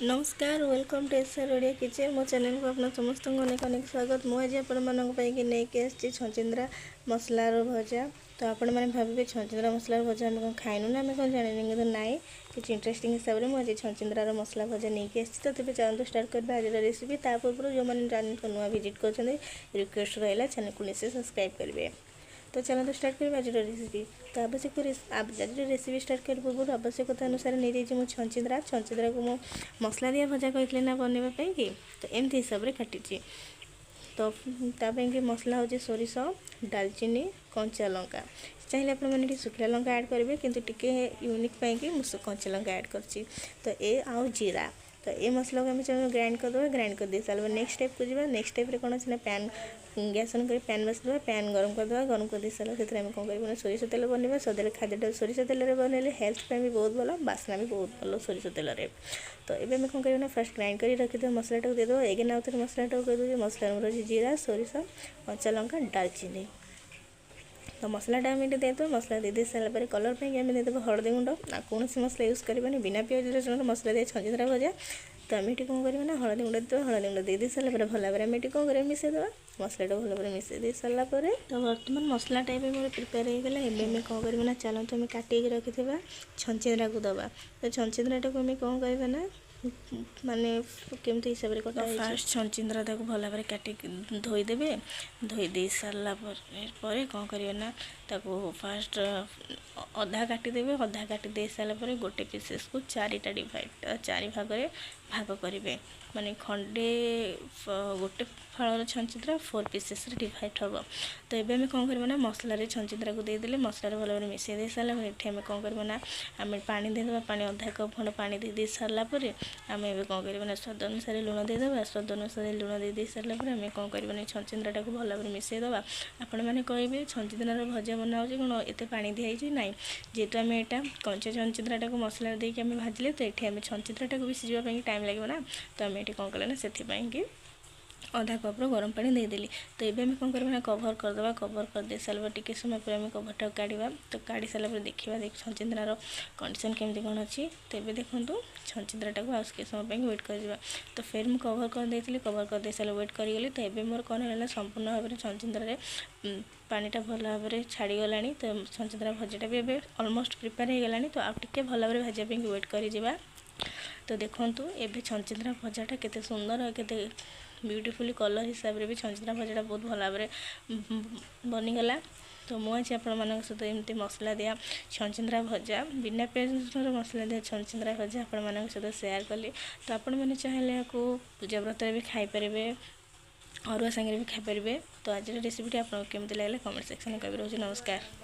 नमस्कार welcome to SR Odia kitchen मो channel को अपना समस्त अनेक अनेक स्वागत। मुझे आपंकी नहीं आसी छचिंद्रा मसलार भजा। तो आपण मैंने भावे छचिंद्रा मसलार भजा आम कौन खाइनु ना आम कौन जानी कि ना किसी इंटरेस्टिंग हिसाब से मुझे छचिंद्रार मसला भजा नहीं आसी। तो तेज चलते स्टार्ट करवा आज रेसिपी। ता पूर्व जो मैंने चैनल को नुआ विजिट कर रिक्वेस्ट रहा चैनल को निश्चय सब्सक्राइब करेंगे। तो चलो स्टार्ट करें आज रेसिपी। तो आवश्यक आज रेसिपी स्टार्ट कर पूर्व आवश्यकता अनुसार नहीं जाइए छचिंद्रा को मु मसला दिया भजा कहते ना बनवाई कि तो एमती हिसाब से काटी। तो तापाई मसला हूँ सोरिष डालचीनी कंचा लंका चाहिए आपने शुखला लंका ऐड करेंगे किंतु टिके यूनिक पाई कंचा लंका ऐड कर। तो ए आउ जीरा तो ये मसला को आम ग्राइंड करदे। ग्राइंड कर दे सारा नेक्स्ट स्टेप को जावा। नेक्स्ट स्टेप कौन अच्छे पैन गैस ऑन कर पैन बसवा। पैन गरम करदे। गरम कर दे सारा से कौन कर सोरिष तेल बनवा। सदा खाद्यटा सोरिष तेल बनइले हेल्थ भी बहुत भल बास्ना भी बहुत भल सोरिष तेल। तो ये कौन करना फास्ट ग्राइंड कर रखिद मसला देदेव। एगे आउ थे मसला कर मसला रही जीरा सोरिष कंचा लंका डालचीनी। तो मसलाटा आम देदेव। मसला दे सारापर कलर पर आम देदेव हलदी गुंड ना कौन मसला यूज करवानी बिना प्याज रसुण मसला दिए छचिंद्रा भजा। तो आम ये कौन करना हलदी गुंड देदेव। हलदी गुंड दे सारापर भल भाव आम ये कौन कर मिसेदेवा मसलाटा भल भाव मिसे दे सारापर। तो बर्तमान मसलाटा भी मोर प्रिपेयर हो गला। एवं कौन करना चलते आम काटिक रखि छचिंद्रा को दबा। तो छचिंद्राटा को आम कौन करना माने केमती हिसाब से कटा फास्ट छचिंद्रा को भल भाव काटिक धोईदेवे। धोईदे सारा कौन करना फास्ट अधा काटिदेवे। अधा काटी दे सारापर गोटे पीसेस को चारिटा डिवाइड चारि भाग भाग करेंगे माने खंडे गोटे फल छचिंद्रा 4 पीसेस डिवाइड हम। तो ये आम कौन करना मसलार छचिंद्रा को देदेले मसलार भल भाव मिसई दे सारापर ये आम कौन करना आम पानी देदेवा। पानी अधा कप खंड पानी दे सारापर आम ए कौन करना स्वाद अनुसार लुण देदेवा। स्वाद अनुसार लुण दे सारापर आम कौन करना छचिंद्राटा को भल भाव मिसईदेवा। आपण मैंने कहे छचिंद्रार भजा बना हो कौन एत पानी दिखाई ना जेहेतु आम यहाँ कंचा छचिंद्राटा को मसला देके आम भाजिले। तो ये आम छचिंद्राटा को भी सीझापी टाइम लगे ना। तो आम ये कौन कले से अधा कप्र गरम पानी देदेली। तो ये आम कौन करना कभर करदे। कभर कर दे सारा टिके समय पर आम कभरटा काढ़ा। तो काढ़ी सारापर देखा देख छचिंद्रार कंडीशन केमती कौन अच्छी। तो ये देखो छचिंद्राटा को आगे समय वेट कर। तो फिर मुझे कभर कर देती। कभर कर दे सारा वेट करी। तो ये मोर कौन है संपूर्ण भाव में छचिंद्रा पानीटा भल भाव में छाड़ीगला। तो छचिंद्रा भजाटा भी अलमोस्ट प्रिपेयर हो गला। तो आगे भल भाव भाजापी वेट कर। तो देखूँ ये छचिंद्रा भजाटा केते सुंदर और केते ब्यूटीफुली कलर हिसाब से भी छचिंद्रा भजाटा बहुत भल भाव में बनीगला। तो मुझे आपण सहित एमती मसला दिया छचिंद्रा भजा बिना प्याज रसुण मसला दिया छचिंद्रा भजा आपण सहित सेयार कली। तो आपण मैंने चाहिए पूजा व्रत भी खाईपर अरुआ सांगे भी खाईपर। तो आज रेसिपीटी आपको केमती लगे कमेंट सेक्शन में कह। नमस्कार।